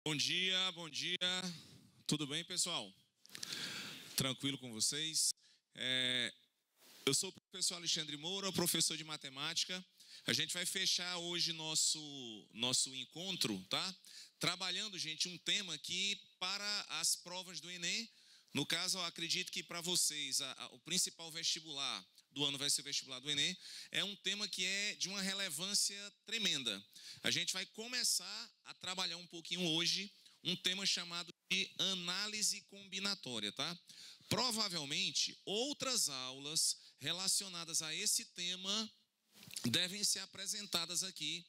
Bom dia, bom dia. Tudo bem, pessoal? Tranquilo com vocês? Eu sou o professor Alexandre Moura, professor de matemática. A gente vai fechar hoje nosso encontro, tá? Trabalhando, gente, um tema que para as provas do Enem, no caso, eu acredito que para vocês o principal vestibular do ano vai ser o vestibular do Enem, é um tema que é de uma relevância tremenda. A gente vai começar a trabalhar um pouquinho hoje um tema chamado de análise combinatória, tá? Provavelmente, outras aulas relacionadas a esse tema devem ser apresentadas aqui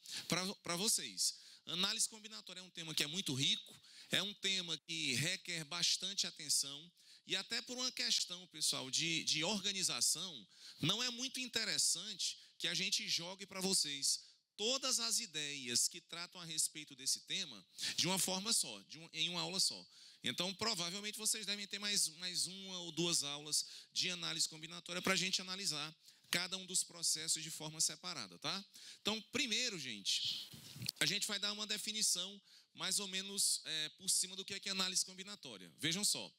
para vocês. Análise combinatória é um tema que é muito rico, é um tema que requer bastante atenção e até por uma questão, pessoal, de organização, não é muito interessante que a gente jogue para vocês todas as ideias que tratam a respeito desse tema de uma forma só, em uma aula só. Então, provavelmente, vocês devem ter mais uma ou duas aulas de análise combinatória para a gente analisar cada um dos processos de forma separada, tá? Então, primeiro, gente, a gente vai dar uma definição mais ou menos por cima do que é análise combinatória. Vejam só,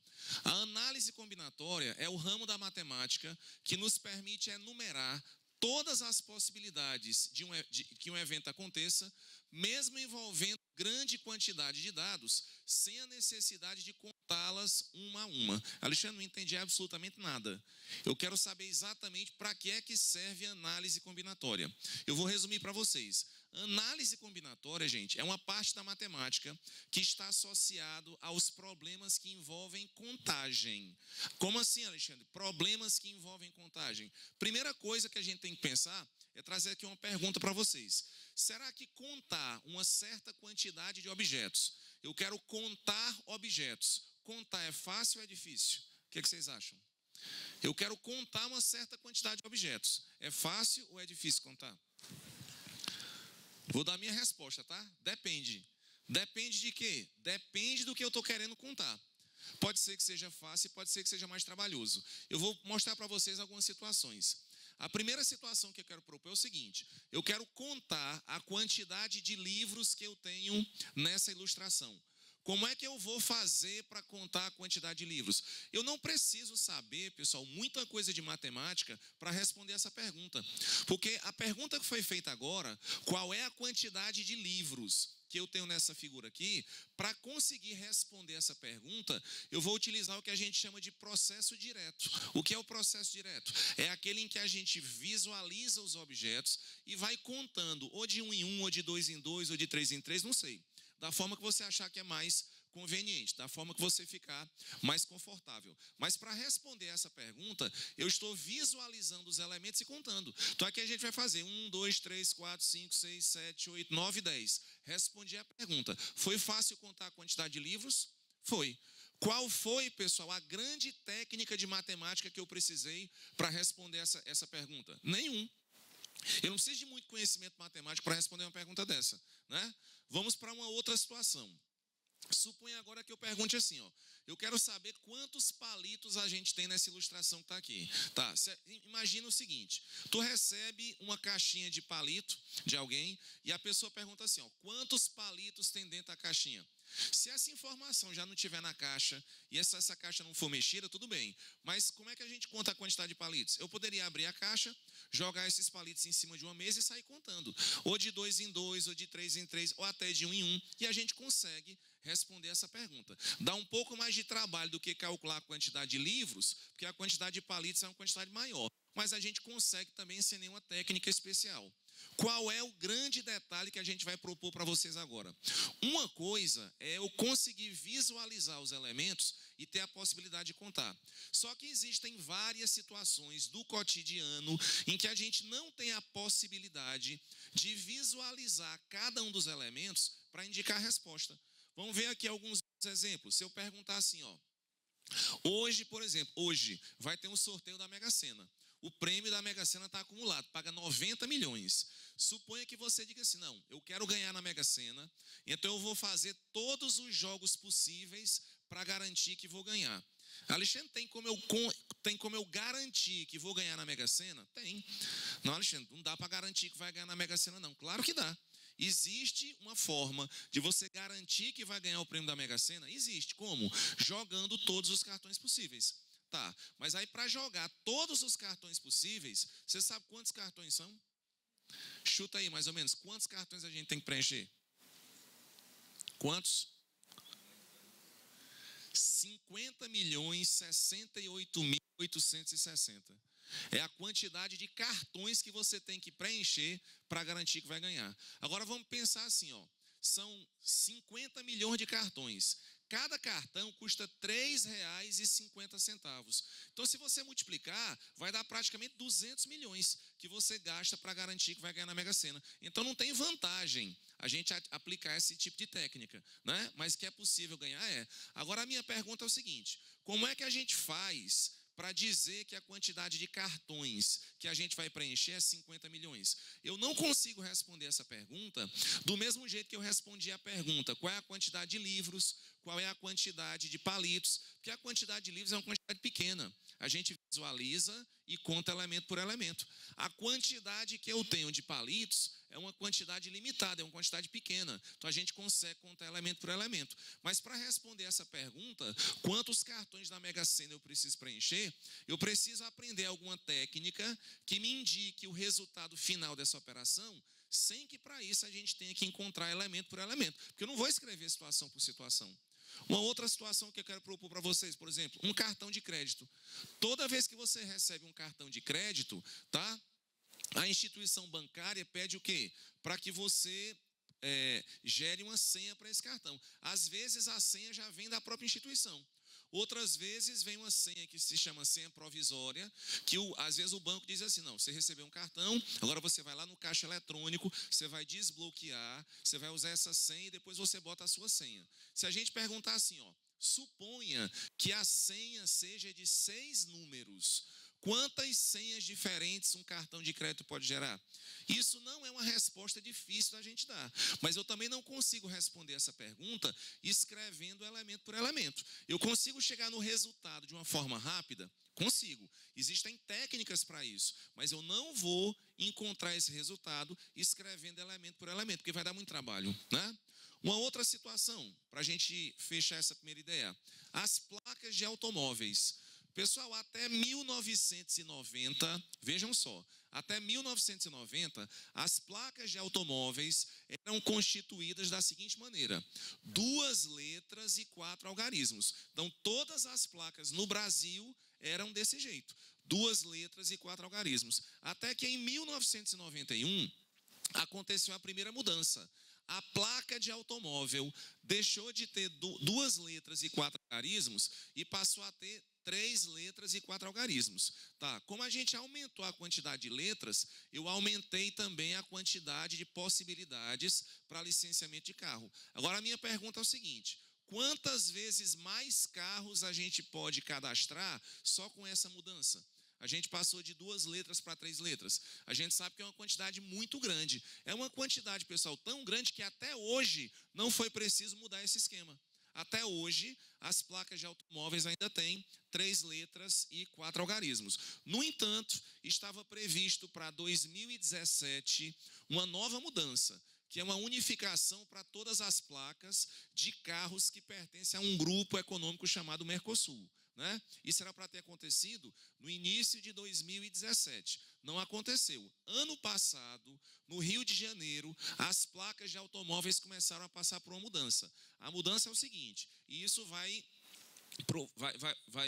a análise combinatória é o ramo da matemática que nos permite enumerar todas as possibilidades de que um evento aconteça, mesmo envolvendo grande quantidade de dados, sem a necessidade de contá-las uma a uma. Alexandre, não entendi absolutamente nada. Eu quero saber exatamente para que é que serve a análise combinatória. Eu vou resumir para vocês. Análise combinatória, gente, é uma parte da matemática que está associado aos problemas que envolvem contagem. Como assim, Alexandre? Problemas que envolvem contagem. Primeira coisa que a gente tem que pensar é trazer aqui uma pergunta para vocês. Será que contar uma certa quantidade de objetos, eu quero contar objetos, contar é fácil ou é difícil? O que vocês acham? Eu quero contar uma certa quantidade de objetos. É fácil ou é difícil contar? Vou dar a minha resposta, tá? Depende. Depende de quê? Depende do que eu estou querendo contar. Pode ser que seja fácil, pode ser que seja mais trabalhoso. Eu vou mostrar para vocês algumas situações. A primeira situação que eu quero propor é o seguinte: eu quero contar a quantidade de livros que eu tenho nessa ilustração. Como é que eu vou fazer para contar a quantidade de livros? Eu não preciso saber, pessoal, muita coisa de matemática para responder essa pergunta. Porque a pergunta que foi feita agora, qual é a quantidade de livros que eu tenho nessa figura aqui, para conseguir responder essa pergunta, eu vou utilizar o que a gente chama de processo direto. O que é o processo direto? É aquele em que a gente visualiza os objetos e vai contando, ou de 1 em 1, ou de 2 em 2, ou de 3 em 3, não sei. Da forma que você achar que é mais conveniente, da forma que você ficar mais confortável. Mas para responder essa pergunta, eu estou visualizando os elementos e contando. Então aqui a gente vai fazer 1, 2, 3, 4, 5, 6, 7, 8, 9, 10. Respondi a pergunta. Foi fácil contar a quantidade de livros? Foi. Qual foi, pessoal, a grande técnica de matemática que eu precisei para responder essa pergunta? Nenhum. Eu não preciso de muito conhecimento matemático para responder uma pergunta dessa, né? Vamos para uma outra situação. Suponha agora que eu pergunte assim, ó, eu quero saber quantos palitos a gente tem nessa ilustração que está aqui. Tá, imagina o seguinte, tu recebe uma caixinha de palito de alguém e a pessoa pergunta assim, ó, quantos palitos tem dentro da caixinha? Se essa informação já não estiver na caixa e essa caixa não for mexida, tudo bem. Mas como é que a gente conta a quantidade de palitos? Eu poderia abrir a caixa, jogar esses palitos em cima de uma mesa e sair contando. Ou de 2 em 2, ou de 3 em 3, ou até de 1 em 1. E a gente consegue responder essa pergunta. Dá um pouco mais de trabalho do que calcular a quantidade de livros, porque a quantidade de palitos é uma quantidade maior. Mas a gente consegue também sem nenhuma técnica especial. Qual é o grande detalhe que a gente vai propor para vocês agora? Uma coisa é eu conseguir visualizar os elementos e ter a possibilidade de contar. Só que existem várias situações do cotidiano em que a gente não tem a possibilidade de visualizar cada um dos elementos para indicar a resposta. Vamos ver aqui alguns exemplos. Se eu perguntar assim, ó, hoje, por exemplo, hoje vai ter um sorteio da Mega Sena. O prêmio da Mega Sena está acumulado, paga 90 milhões. Suponha que você diga assim, não, eu quero ganhar na Mega Sena, então eu vou fazer todos os jogos possíveis para garantir que vou ganhar. Alexandre, tem como eu garantir que vou ganhar na Mega Sena? Tem. Não, Alexandre, não dá para garantir que vai ganhar na Mega Sena, não. Claro que dá. Existe uma forma de você garantir que vai ganhar o prêmio da Mega Sena? Existe. Como? Jogando todos os cartões possíveis. Tá, mas aí para jogar todos os cartões possíveis, você sabe quantos cartões são? Chuta aí mais ou menos, quantos cartões a gente tem que preencher? Quantos? 50.068.860. É a quantidade de cartões que você tem que preencher para garantir que vai ganhar. Agora vamos pensar assim, ó. São 50 milhões de cartões. Cada cartão custa R$ 3,50. Então, se você multiplicar, vai dar praticamente 200 milhões que você gasta para garantir que vai ganhar na Mega Sena. Então, não tem vantagem a gente aplicar esse tipo de técnica, né? Mas que é possível ganhar, é. Agora, a minha pergunta é o seguinte: como é que a gente faz para dizer que a quantidade de cartões que a gente vai preencher é 50 milhões? Eu não consigo responder essa pergunta do mesmo jeito que eu respondi a pergunta: qual é a quantidade de livros, qual é a quantidade de palitos, porque a quantidade de livros é uma quantidade pequena. A gente visualiza e conta elemento por elemento. A quantidade que eu tenho de palitos é uma quantidade limitada, é uma quantidade pequena. Então, a gente consegue contar elemento por elemento. Mas, para responder essa pergunta, quantos cartões da Mega Sena eu preciso preencher, eu preciso aprender alguma técnica que me indique o resultado final dessa operação, sem que, para isso, a gente tenha que encontrar elemento por elemento. Porque eu não vou escrever situação por situação. Uma outra situação que eu quero propor para vocês, por exemplo, um cartão de crédito. Toda vez que você recebe um cartão de crédito, tá? A instituição bancária pede o quê? Para que você gere uma senha para esse cartão. Às vezes a senha já vem da própria instituição. Outras vezes vem uma senha que se chama senha provisória, que às vezes o banco diz assim: não, você recebeu um cartão, agora você vai lá no caixa eletrônico, você vai desbloquear, você vai usar essa senha e depois você bota a sua senha. Se a gente perguntar assim, ó, suponha que a senha seja de 6 números, quantas senhas diferentes um cartão de crédito pode gerar? Isso não é uma resposta difícil da gente dar, mas eu também não consigo responder essa pergunta escrevendo elemento por elemento. Eu consigo chegar no resultado de uma forma rápida? Consigo. Existem técnicas para isso, mas eu não vou encontrar esse resultado escrevendo elemento por elemento, porque vai dar muito trabalho, né? Uma outra situação, para a gente fechar essa primeira ideia: as placas de automóveis. Pessoal, até 1990, vejam só, até 1990, as placas de automóveis eram constituídas da seguinte maneira: 2 letras e 4 algarismos. Então, todas as placas no Brasil eram desse jeito: 2 letras e 4 algarismos. Até que em 1991, aconteceu a primeira mudança. A placa de automóvel deixou de ter 2 letras e 4 algarismos e passou a ter 3 letras e 4 algarismos. Tá, como a gente aumentou a quantidade de letras, eu aumentei também a quantidade de possibilidades para licenciamento de carro. Agora, a minha pergunta é o seguinte: quantas vezes mais carros a gente pode cadastrar só com essa mudança? A gente passou de 2 letras para 3 letras. A gente sabe que é uma quantidade muito grande. É uma quantidade, pessoal, tão grande que até hoje não foi preciso mudar esse esquema. Até hoje, as placas de automóveis ainda têm 3 letras e 4 algarismos. No entanto, estava previsto para 2017 uma nova mudança, que é uma unificação para todas as placas de carros que pertencem a um grupo econômico chamado Mercosul, né? Isso era para ter acontecido no início de 2017. Não aconteceu. Ano passado, no Rio de Janeiro, as placas de automóveis começaram a passar por uma mudança. A mudança é o seguinte, e isso vai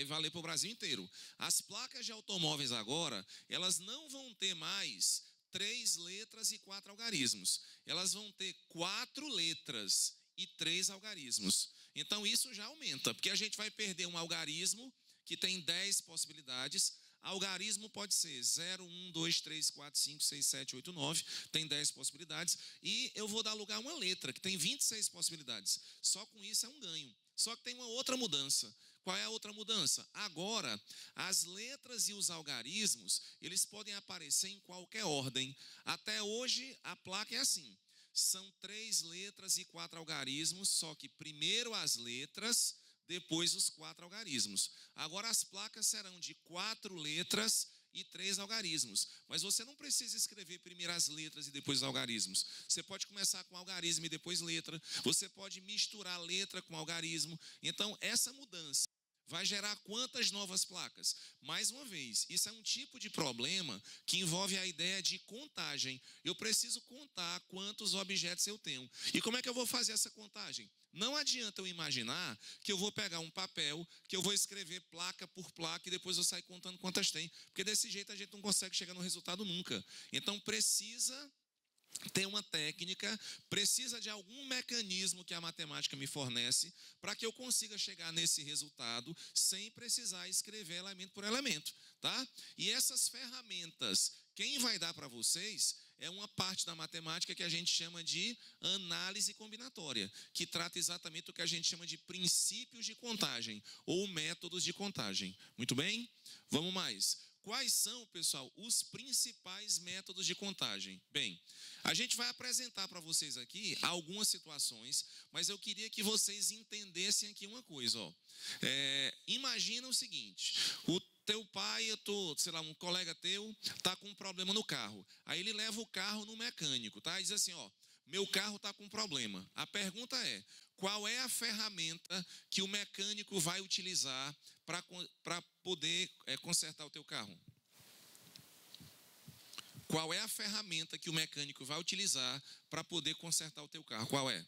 valer para o Brasil inteiro. As placas de automóveis agora, elas não vão ter mais 3 letras e 4 algarismos. Elas vão ter 4 letras e 3 algarismos. Então, isso já aumenta, porque a gente vai perder um algarismo que tem 10 possibilidades. Algarismo pode ser 0, 1, 2, 3, 4, 5, 6, 7, 8, 9, tem 10 possibilidades. E eu vou dar lugar a uma letra, que tem 26 possibilidades. Só com isso é um ganho. Só que tem uma outra mudança. Qual é a outra mudança? Agora, as letras e os algarismos, eles podem aparecer em qualquer ordem. Até hoje, a placa é assim. São 3 letras e 4 algarismos, só que primeiro as letras, depois os 4 algarismos. Agora as placas serão de 4 letras e 3 algarismos. Mas você não precisa escrever primeiro as letras e depois os algarismos. Você pode começar com algarismo e depois letra. Você pode misturar letra com algarismo. Então, essa mudança vai gerar quantas novas placas? Mais uma vez, isso é um tipo de problema que envolve a ideia de contagem. Eu preciso contar quantos objetos eu tenho. E como é que eu vou fazer essa contagem? Não adianta eu imaginar que eu vou pegar um papel, que eu vou escrever placa por placa e depois eu sair contando quantas tem. Porque desse jeito a gente não consegue chegar no resultado nunca. Então precisa ter uma técnica, precisa de algum mecanismo que a matemática me fornece para que eu consiga chegar nesse resultado sem precisar escrever elemento por elemento, tá? E essas ferramentas, quem vai dar para vocês é uma parte da matemática que a gente chama de análise combinatória, que trata exatamente do que a gente chama de princípios de contagem ou métodos de contagem. Muito bem? Vamos mais. Quais são, pessoal, os principais métodos de contagem? Bem, a gente vai apresentar para vocês aqui algumas situações, mas eu queria que vocês entendessem aqui uma coisa. Imagina o seguinte, o teu pai, um colega teu, está com um problema no carro. Aí ele leva o carro no mecânico, tá? E diz assim, meu carro está com problema. A pergunta é, qual é a ferramenta que o mecânico vai utilizar para poder consertar o teu carro? Qual é a ferramenta que o mecânico vai utilizar para poder consertar o teu carro? Qual é?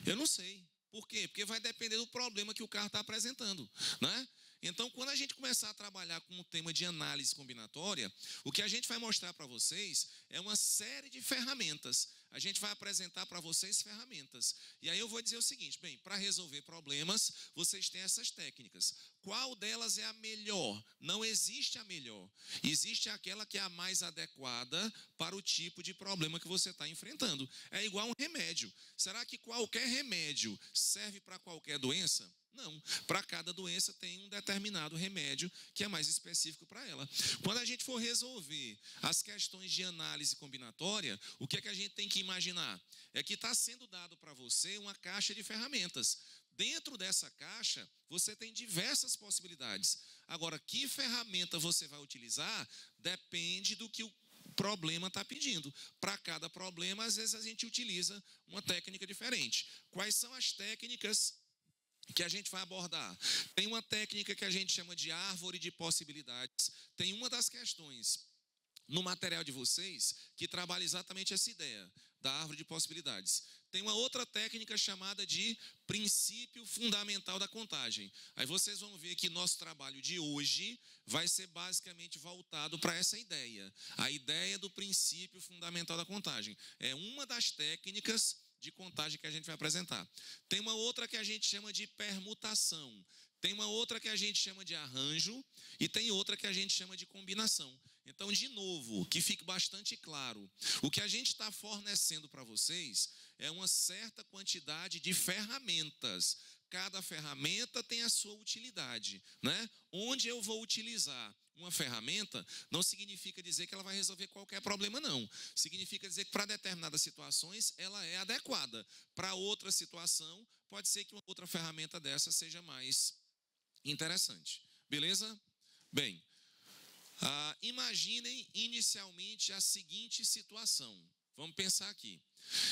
Eu não sei. Por quê? Porque vai depender do problema que o carro está apresentando, né? Então, quando a gente começar a trabalhar com o tema de análise combinatória, o que a gente vai mostrar para vocês é uma série de ferramentas. A gente vai apresentar para vocês ferramentas. E aí eu vou dizer o seguinte, bem, para resolver problemas, vocês têm essas técnicas. Qual delas é a melhor? Não existe a melhor. Existe aquela que é a mais adequada para o tipo de problema que você está enfrentando. É igual um remédio. Será que qualquer remédio serve para qualquer doença? Não, para cada doença tem um determinado remédio que é mais específico para ela. Quando a gente for resolver as questões de análise combinatória, o que é que a gente tem que imaginar? É que está sendo dado para você uma caixa de ferramentas. Dentro dessa caixa, você tem diversas possibilidades. Agora, que ferramenta você vai utilizar depende do que o problema está pedindo. Para cada problema, às vezes a gente utiliza uma técnica diferente. Quais são as técnicas que a gente vai abordar? Tem uma técnica que a gente chama de árvore de possibilidades. Tem uma das questões no material de vocês que trabalha exatamente essa ideia da árvore de possibilidades. Tem uma outra técnica chamada de princípio fundamental da contagem. Aí vocês vão ver que nosso trabalho de hoje vai ser basicamente voltado para essa ideia. A ideia do princípio fundamental da contagem. É uma das técnicas de contagem que a gente vai apresentar. Tem uma outra que a gente chama de permutação. Tem uma outra que a gente chama de arranjo e tem outra que a gente chama de combinação. Então, de novo, que fique bastante claro, o que a gente está fornecendo para vocês é uma certa quantidade de ferramentas. Cada ferramenta tem a sua utilidade, né? Onde eu vou utilizar uma ferramenta não significa dizer que ela vai resolver qualquer problema, não. Significa dizer que para determinadas situações ela é adequada. Para outra situação, pode ser que uma outra ferramenta dessa seja mais interessante. Beleza? Bem, imaginem inicialmente a seguinte situação. Vamos pensar aqui.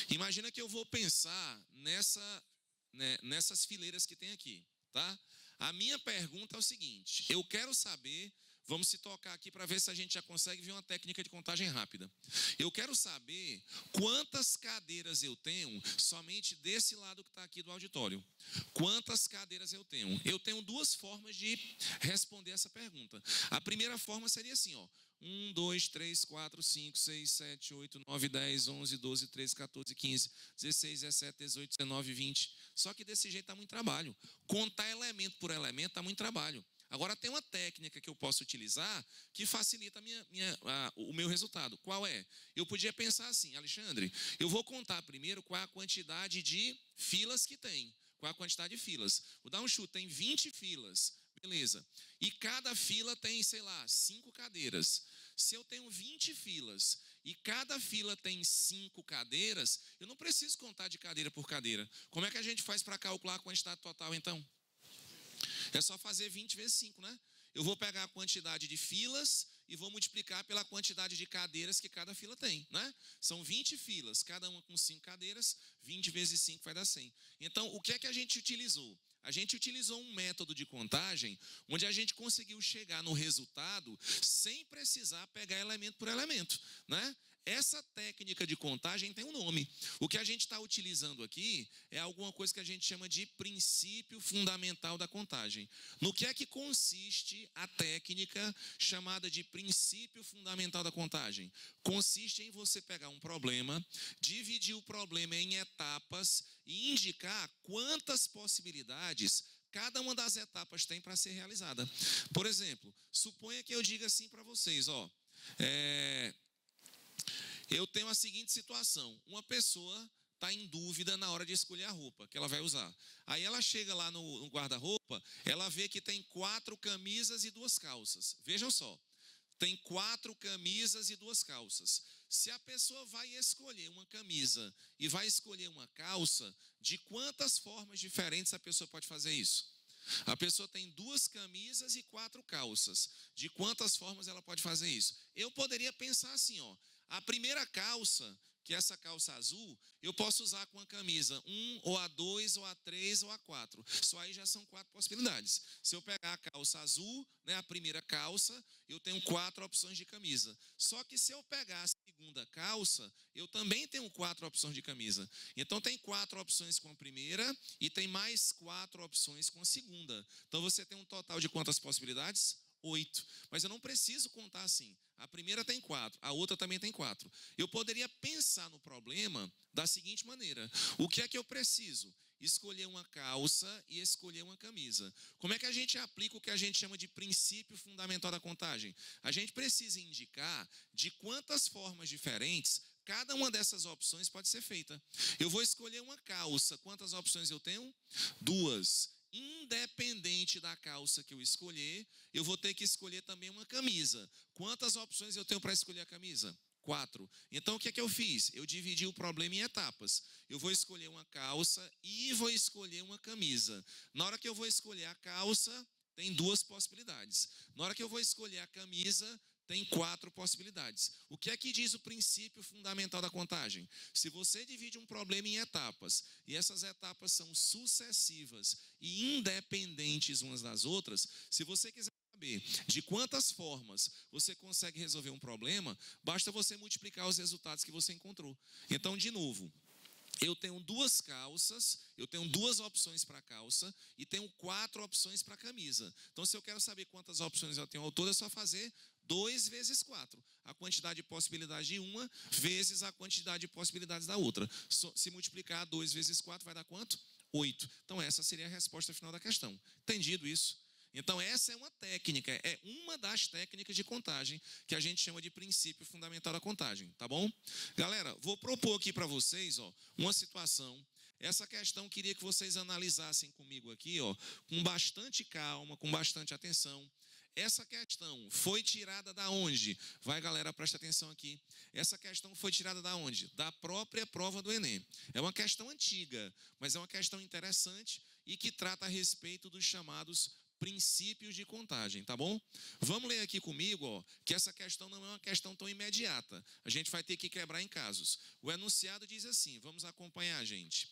Imagina que eu vou pensar nessas fileiras que tem aqui, tá? A minha pergunta é o seguinte, eu quero saber, vamos se tocar aqui para ver se a gente já consegue ver uma técnica de contagem rápida. Eu quero saber quantas cadeiras eu tenho somente desse lado que está aqui do auditório. Quantas cadeiras eu tenho? Eu tenho duas formas de responder essa pergunta. A primeira forma seria assim, 1, 2, 3, 4, 5, 6, 7, 8, 9, 10, 11, 12, 13, 14, 15, 16, 17, 18, 19, 20. Só que desse jeito está muito trabalho. Contar elemento por elemento está muito trabalho. Agora tem uma técnica que eu posso utilizar que facilita o meu resultado. Qual é? Eu podia pensar assim, Alexandre, eu vou contar primeiro qual é a quantidade de filas que tem. Qual é a quantidade de filas? Vou dar um chute, tem 20 filas. Beleza. E cada fila tem, 5 cadeiras. Se eu tenho 20 filas e cada fila tem 5 cadeiras, eu não preciso contar de cadeira por cadeira. Como é que a gente faz para calcular a quantidade total, então? É só fazer 20 vezes 5, né? Eu vou pegar a quantidade de filas e vou multiplicar pela quantidade de cadeiras que cada fila tem, né? São 20 filas, cada uma com 5 cadeiras, 20 vezes 5 vai dar 100. Então, o que é que a gente utilizou? A gente utilizou um método de contagem onde a gente conseguiu chegar no resultado sem precisar pegar elemento por elemento, né? Essa técnica de contagem tem um nome. O que a gente está utilizando aqui é alguma coisa que a gente chama de princípio fundamental da contagem. No que é que consiste a técnica chamada de princípio fundamental da contagem? Consiste em você pegar um problema, dividir o problema em etapas e indicar quantas possibilidades cada uma das etapas tem para ser realizada. Por exemplo, suponha que eu diga assim para vocês, ó, eu tenho a seguinte situação: uma pessoa está em dúvida na hora de escolher a roupa que ela vai usar. Aí ela chega lá no guarda-roupa, ela vê que tem 4 camisas e 2 calças. Vejam só, tem 4 camisas e 2 calças. Se a pessoa vai escolher uma camisa e vai escolher uma calça, de quantas formas diferentes a pessoa pode fazer isso? A pessoa tem 2 camisas e 4 calças. De quantas formas ela pode fazer isso? Eu poderia pensar assim, ó, a primeira calça, que é essa calça azul, eu posso usar com a camisa 1, ou a 2, ou a 3, ou a 4. Só aí já são 4 possibilidades. Se eu pegar a calça azul, né, a primeira calça, eu tenho 4 opções de camisa. Só que se eu pegar a segunda calça, eu também tenho 4 opções de camisa. Então tem 4 opções com a primeira e tem mais 4 opções com a segunda. Então você tem um total de quantas possibilidades? 8. Mas eu não preciso contar assim. A primeira tem 4, a outra também tem 4. Eu poderia pensar no problema da seguinte maneira: o que é que eu preciso? Escolher uma calça e escolher uma camisa. Como é que a gente aplica o que a gente chama de princípio fundamental da contagem? A gente precisa indicar de quantas formas diferentes cada uma dessas opções pode ser feita. Eu vou escolher uma calça. Quantas opções eu tenho? 2. Independente da calça que eu escolher, eu vou ter que escolher também uma camisa. Quantas opções eu tenho para escolher a camisa? 4. Então, o que é que eu fiz? Eu dividi o problema em etapas. Eu vou escolher uma calça e vou escolher uma camisa. Na hora que eu vou escolher a calça, tem 2 possibilidades. Na hora que eu vou escolher a camisa, tem 4 possibilidades. O que é que diz o princípio fundamental da contagem? Se você divide um problema em etapas, e essas etapas são sucessivas e independentes umas das outras, se você quiser saber de quantas formas você consegue resolver um problema, basta você multiplicar os resultados que você encontrou. Então, de novo, eu tenho 2 calças, eu tenho 2 opções para calça e tenho 4 opções para camisa. Então, se eu quero saber quantas opções eu tenho ao todo, é só fazer 2 vezes 4. A quantidade de possibilidades de uma vezes a quantidade de possibilidades da outra. Se multiplicar 2 vezes 4, vai dar quanto? 8. Então, essa seria a resposta final da questão. Entendido isso? Então, essa é uma técnica, é uma das técnicas de contagem que a gente chama de princípio fundamental da contagem, tá bom? Galera, vou propor aqui para vocês, ó, uma situação. Essa questão queria que vocês analisassem comigo aqui, ó, com bastante calma, com bastante atenção. Essa questão foi tirada da onde? Vai, galera, presta atenção aqui. Essa questão foi tirada da onde? Da própria prova do Enem. É uma questão antiga, mas é uma questão interessante e que trata a respeito dos chamados princípios de contagem, tá bom? Vamos ler aqui comigo, ó, que essa questão não é uma questão tão imediata. A gente vai ter que quebrar em casos. O enunciado diz assim, vamos acompanhar, gente.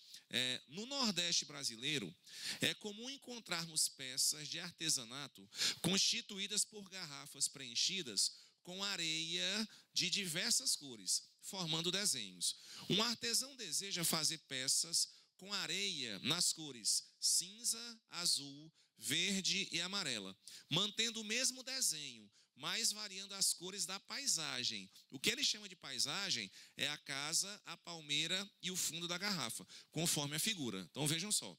No Nordeste brasileiro, é comum encontrarmos peças de artesanato constituídas por garrafas preenchidas com areia de diversas cores, formando desenhos. Um artesão deseja fazer peças com areia nas cores cinza, azul, verde e amarela, mantendo o mesmo desenho, mas variando as cores da paisagem. O que ele chama de paisagem é a casa, a palmeira e o fundo da garrafa, conforme a figura. Então vejam só.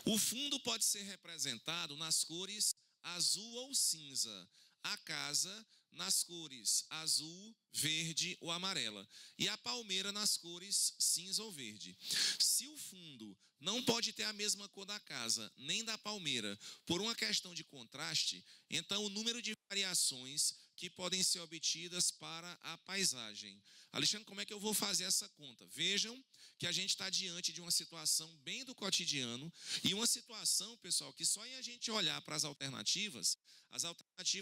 O fundo pode ser representado nas cores azul ou cinza. A casa nas cores azul, verde ou amarela. E a palmeira nas cores cinza ou verde. Se o fundo não pode ter a mesma cor da casa, nem da palmeira, por uma questão de contraste, então o número de variações que podem ser obtidas para a paisagem. Alexandre, como é que eu vou fazer essa conta? Vejam que a gente está diante de uma situação bem do cotidiano e uma situação, pessoal, que só em a gente olhar para as alternativas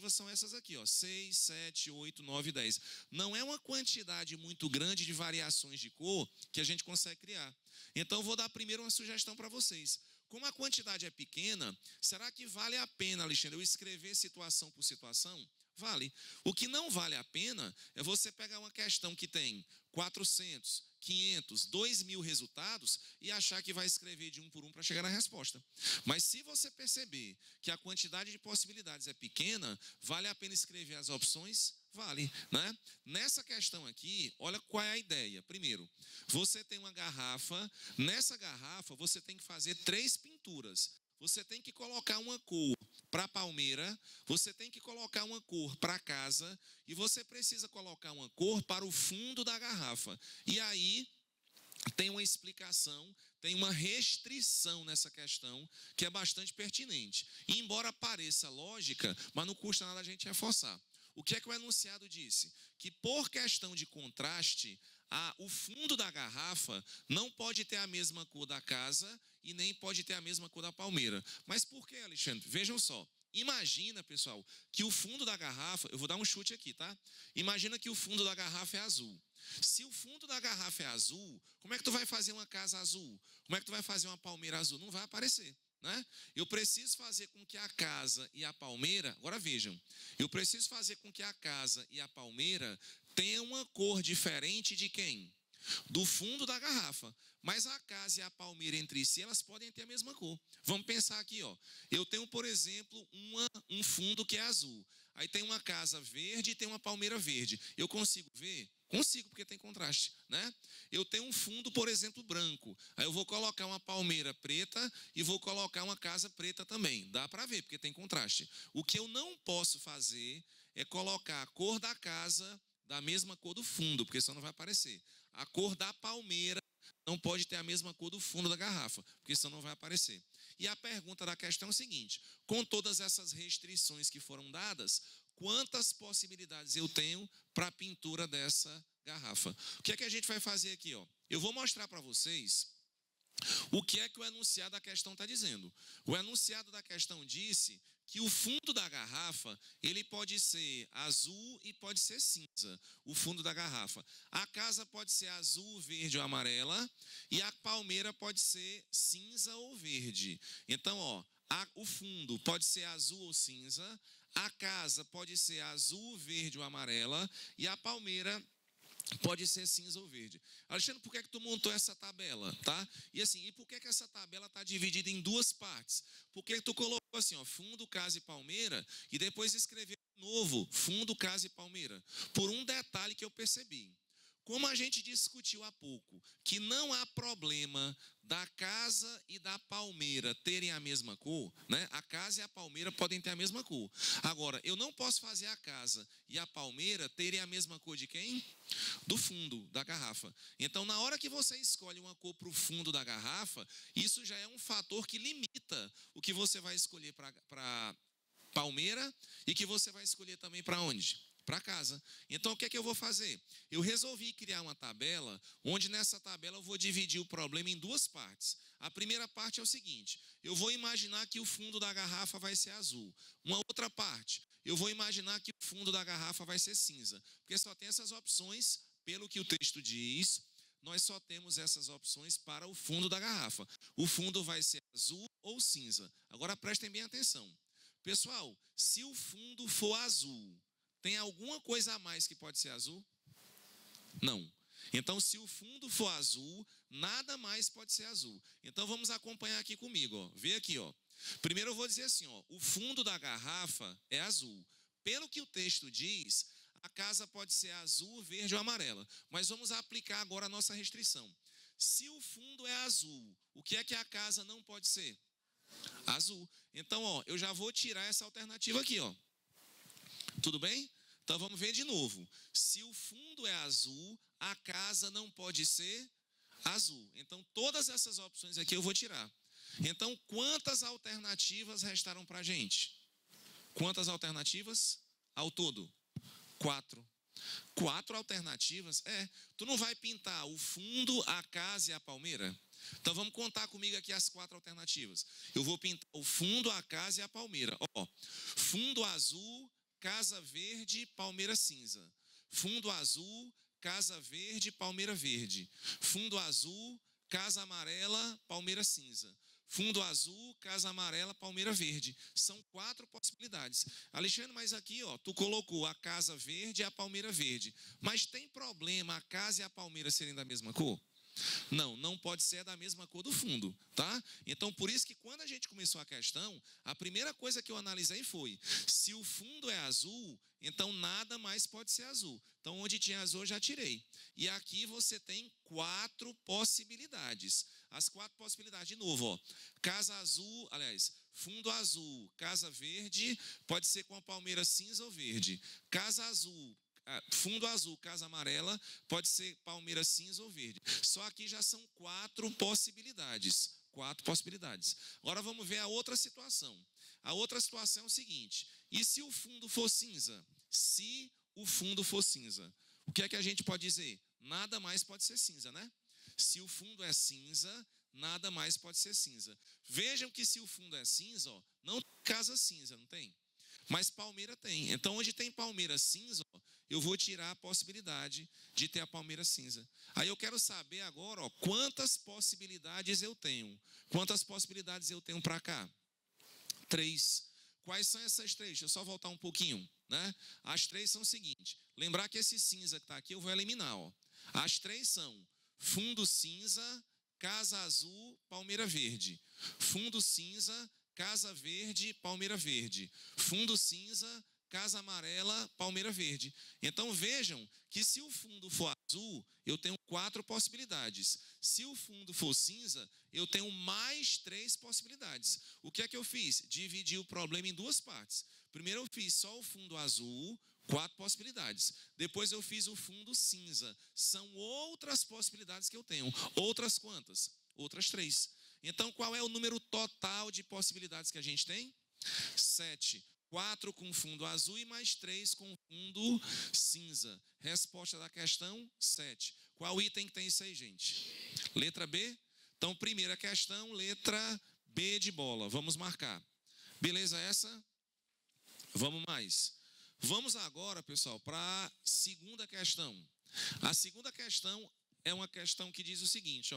são essas aqui, ó, 6, 7, 8, 9, 10. Não é uma quantidade muito grande de variações de cor que a gente consegue criar. Então, eu vou dar primeiro uma sugestão para vocês. Como a quantidade é pequena, será que vale a pena, Alexandre, eu escrever situação por situação? Vale. O que não vale a pena é você pegar uma questão que tem 400, 500, 2.000 resultados e achar que vai escrever de um por um para chegar na resposta. Mas se você perceber que a quantidade de possibilidades é pequena, vale a pena escrever as opções? Vale, né? Nessa questão aqui, olha qual é a ideia. Primeiro, você tem uma garrafa, nessa garrafa você tem que fazer 3 pinturas. Você tem que colocar uma cor para a palmeira, você tem que colocar uma cor para a casa e você precisa colocar uma cor para o fundo da garrafa. E aí tem uma explicação, tem uma restrição nessa questão que é bastante pertinente. E embora pareça lógica, mas não custa nada a gente reforçar. O que é que o enunciado disse? Que por questão de contraste, o fundo da garrafa não pode ter a mesma cor da casa e nem pode ter a mesma cor da palmeira. Mas por que, Alexandre? Vejam só. Imagina, pessoal, que o fundo da garrafa, eu vou dar um chute aqui, tá? Imagina que o fundo da garrafa é azul. Se o fundo da garrafa é azul, como é que tu vai fazer uma casa azul? Como é que tu vai fazer uma palmeira azul? Não vai aparecer, né? Eu preciso fazer com que a casa e a palmeira, agora vejam, eu preciso fazer com que a casa e a palmeira tenham uma cor diferente de quem? Do fundo da garrafa. Mas a casa e a palmeira entre si, elas podem ter a mesma cor. Vamos pensar aqui, ó. Eu tenho, por exemplo, um fundo que é azul. Aí tem uma casa verde e tem uma palmeira verde. Eu consigo ver? Consigo, porque tem contraste, né? Eu tenho um fundo, por exemplo, branco. Aí eu vou colocar uma palmeira preta e vou colocar uma casa preta também. Dá para ver, porque tem contraste. O que eu não posso fazer é colocar a cor da casa da mesma cor do fundo, porque senão não vai aparecer. A cor da palmeira não pode ter a mesma cor do fundo da garrafa, porque senão não vai aparecer. E a pergunta da questão é o seguinte: com todas essas restrições que foram dadas, quantas possibilidades eu tenho para a pintura dessa garrafa? O que é que a gente vai fazer aqui, ó? Eu vou mostrar para vocês o que é que o enunciado da questão está dizendo. O enunciado da questão disse que o fundo da garrafa, ele pode ser azul e pode ser cinza, o fundo da garrafa. A casa pode ser azul, verde ou amarela, e a palmeira pode ser cinza ou verde. Então, ó, o fundo pode ser azul ou cinza, a casa pode ser azul, verde ou amarela, e a palmeira pode ser cinza ou verde. Alexandre, por que tu montou essa tabela, tá? E assim, e por que essa tabela está dividida em 2 partes? Por que tu colocou assim, ó, fundo, casa e palmeira, e depois escreveu de novo, fundo, casa e palmeira? Por um detalhe que eu percebi. Como a gente discutiu há pouco, que não há problema da casa e da palmeira terem a mesma cor, né? A casa e a palmeira podem ter a mesma cor. Agora, eu não posso fazer a casa e a palmeira terem a mesma cor de quem? Do fundo da garrafa. Então, na hora que você escolhe uma cor para o fundo da garrafa, isso já é um fator que limita o que você vai escolher para palmeira e que você vai escolher também para onde? Para casa. Então, o que é que eu vou fazer? Eu resolvi criar uma tabela, onde nessa tabela eu vou dividir o problema em 2 partes. A primeira parte é o seguinte: eu vou imaginar que o fundo da garrafa vai ser azul. Uma outra parte, eu vou imaginar que o fundo da garrafa vai ser cinza. Porque só tem essas opções, pelo que o texto diz, nós só temos essas opções para o fundo da garrafa. O fundo vai ser azul ou cinza. Agora prestem bem atenção. Pessoal, se o fundo for azul, tem alguma coisa a mais que pode ser azul? Não. Então, se o fundo for azul, nada mais pode ser azul. Então, vamos acompanhar aqui comigo, ó. Vê aqui, ó. Primeiro eu vou dizer assim, ó, o fundo da garrafa é azul. Pelo que o texto diz, a casa pode ser azul, verde ou amarela. Mas vamos aplicar agora a nossa restrição. Se o fundo é azul, o que é que a casa não pode ser? Azul. Então, ó, eu já vou tirar essa alternativa aqui, ó. Tudo bem? Então vamos ver de novo. Se o fundo é azul, a casa não pode ser azul. Então todas essas opções aqui eu vou tirar. Então quantas alternativas restaram para a gente? Quantas alternativas? Ao todo? 4. 4 alternativas? Tu não vai pintar o fundo, a casa e a palmeira? Então vamos contar comigo aqui as 4 alternativas. Eu vou pintar o fundo, a casa e a palmeira. Fundo azul, casa verde, palmeira cinza. Fundo azul, casa verde, palmeira verde. Fundo azul, casa amarela, palmeira cinza. Fundo azul, casa amarela, palmeira verde. São 4 possibilidades. Alexandre, mas aqui, tu colocou a casa verde e a palmeira verde. Mas tem problema a casa e a palmeira serem da mesma cor? Não pode ser da mesma cor do fundo, tá? Então, por isso que quando a gente começou a questão, a primeira coisa que eu analisei foi, se o fundo é azul, então nada mais pode ser azul. Então, onde tinha azul, eu já tirei. E aqui você tem 4 possibilidades. As 4 possibilidades, de novo, casa azul, aliás, fundo azul, casa verde, pode ser com a palmeira cinza ou verde. Casa azul, fundo azul, casa amarela, pode ser palmeira cinza ou verde. Só aqui já são 4 possibilidades. 4 possibilidades. Agora vamos ver a outra situação. A outra situação é o seguinte: e se o fundo for cinza? Se o fundo for cinza, o que é que a gente pode dizer? Nada mais pode ser cinza, né? Se o fundo é cinza, nada mais pode ser cinza. Vejam que se o fundo é cinza, não tem casa cinza, não tem? Mas palmeira tem. Então, onde tem palmeira cinza, eu vou tirar a possibilidade de ter a palmeira cinza. Aí eu quero saber agora, quantas possibilidades eu tenho. Quantas possibilidades eu tenho para cá? 3. Quais são essas 3? Deixa eu só voltar um pouquinho, né? As 3 são o seguinte. Lembrar que esse cinza que está aqui eu vou eliminar, As 3 são fundo cinza, casa azul, palmeira verde. Fundo cinza, casa verde, palmeira verde. Fundo cinza, casa amarela, palmeira verde. Então vejam que se o fundo for azul, eu tenho 4 possibilidades. Se o fundo for cinza, eu tenho mais 3 possibilidades. O que é que eu fiz? Dividi o problema em 2 partes. Primeiro eu fiz só o fundo azul, 4 possibilidades. Depois eu fiz o fundo cinza. São outras possibilidades que eu tenho. Outras quantas? Outras 3. Então, qual é o número total de possibilidades que a gente tem? 7. 4 com fundo azul e mais 3 com fundo cinza. Resposta da questão, 7. Qual item que tem isso aí, gente? Letra B? Então, primeira questão, letra B de bola. Vamos marcar. Beleza essa? Vamos mais. Vamos agora, pessoal, para a segunda questão. A segunda questão é uma questão que diz o seguinte,